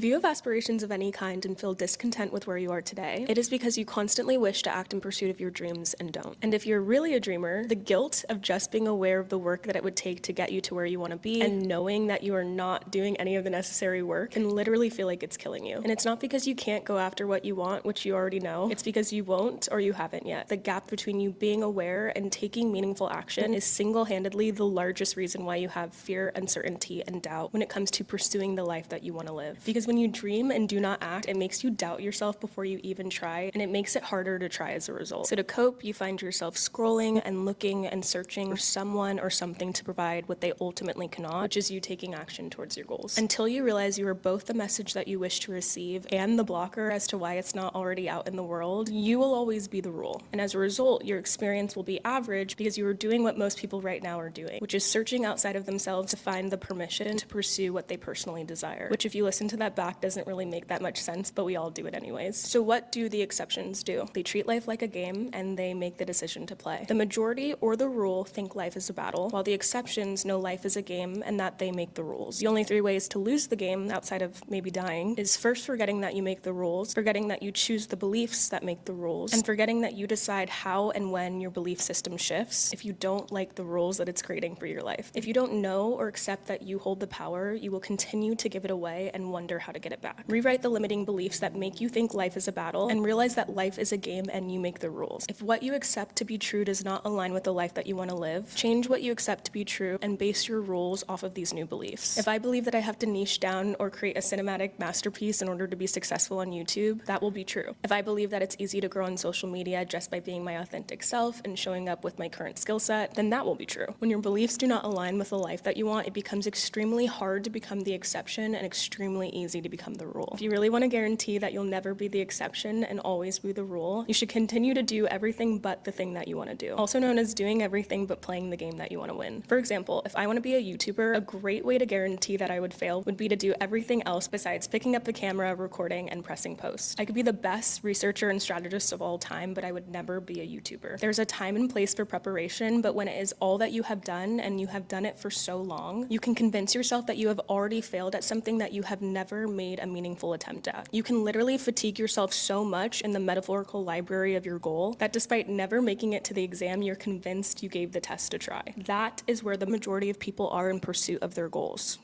you have aspirations of any kind and feel discontent with where you are today, it is because you constantly wish to act in pursuit of your dreams and don't. And if you're really a dreamer, the guilt of just being aware of the work that it would take to get you to where you want to be and knowing that you are not doing any of the necessary work can literally feel like it's killing you. And it's not because you can't go after what you want, which you already know. It's because you won't or you haven't yet. The gap between you being aware and taking meaningful action is single-handedly the largest reason why you have fear, uncertainty, and doubt when it comes to pursuing the life that you want to live. Because when you dream and do not act, it makes you doubt yourself before you even try, and it makes it harder to try as a result. So to cope, you find yourself scrolling and looking and searching for someone or something to provide what they ultimately cannot, which is you taking action towards your goals. Until you realize you are both the message that you wish to receive and the blocker as to why it's not already out in the world, you will always be the rule. And as a result, your experience will be average because you are doing what most people right now are doing, which is searching outside of themselves to find the permission to pursue what they personally desire, which if you listen to that back doesn't really make that much sense, but we all do it anyways. So what do the exceptions do? They treat life like a game and they make the decision to play. The majority or the rule think life is a battle, while the exceptions know life is a game and that they make the rules. The only three ways to lose the game, outside of maybe dying, is first forgetting that you make the rules, forgetting that you choose the beliefs that make the rules, and forgetting that you decide how and when your belief system shifts if you don't like the rules that it's creating for your life. If you don't know or accept that you hold the power, you will continue to give it away and wonder how to get it back. Rewrite the limiting beliefs that make you think life is a battle and realize that life is a game and you make the rules. If what you accept to be true does not align with the life that you want to live, change what you accept to be true and base your rules off of these new beliefs. If I believe that I have to niche down or create a cinematic masterpiece in order to be successful on YouTube, that will be true. If I believe that it's easy to grow on social media just by being my authentic self and showing up with my current skill set, then that will be true. When your beliefs do not align with the life that you want, it becomes extremely hard to become the exception and extremely easy to become the rule. If you really want to guarantee that you'll never be the exception and always be the rule, you should continue to do everything but the thing that you want to do, also known as doing everything but playing the game that you want to win. For example, if I want to be a YouTuber, a great way to guarantee that I would fail would be to do everything else besides picking up the camera, recording, and pressing post. I could be the best researcher and strategist of all time, but I would never be a YouTuber. There's a time and place for preparation, but when it is all that you have done and you have done it for so long, you can convince yourself that you have already failed at something that you have never made a meaningful attempt at. You can literally fatigue yourself so much in the metaphorical library of your goal that despite never making it to the exam, you're convinced you gave the test a try. That is where the majority of people are in pursuit of their goals.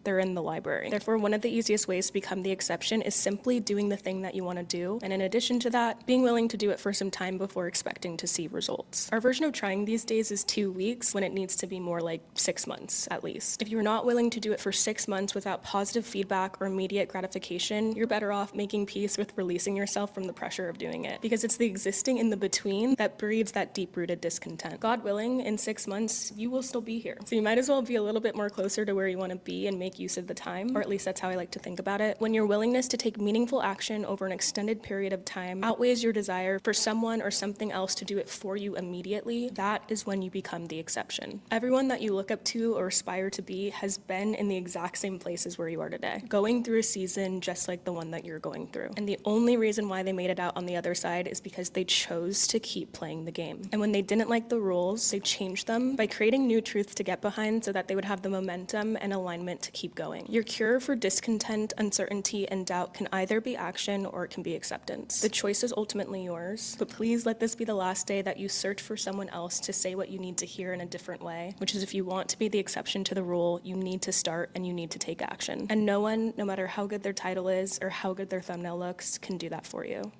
They're in the library. Therefore, one of the easiest ways to become the exception is simply doing the thing that you want to do, and in addition to that, being willing to do it for some time before expecting to see results. Our version of trying these days is 2 weeks when it needs to be more like 6 months at least. If you're not willing to do it for 6 months without positive feedback or immediate gratification, you're better off making peace with releasing yourself from the pressure of doing it, because it's the existing in the between that breeds that deep-rooted discontent. God willing, in 6 months, you will still be here. So you might as well be a little bit more closer to where you want to be and make use of the time, or at least that's how I like to think about it. When your willingness to take meaningful action over an extended period of time outweighs your desire for someone or something else to do it for you immediately, that is when you become the exception. Everyone that you look up to or aspire to be has been in the exact same places where you are today, going through a season just like the one that you're going through. And the only reason why they made it out on the other side is because they chose to keep playing the game. And when they didn't like the rules, they changed them by creating new truths to get behind so that they would have the momentum and alignment to keep going. Your cure for discontent, uncertainty, and doubt can either be action or it can be acceptance. The choice is ultimately yours, but please let this be the last day that you search for someone else to say what you need to hear in a different way, which is if you want to be the exception to the rule, you need to start and you need to take action. And no one, no matter how good their title is or how good their thumbnail looks, can do that for you.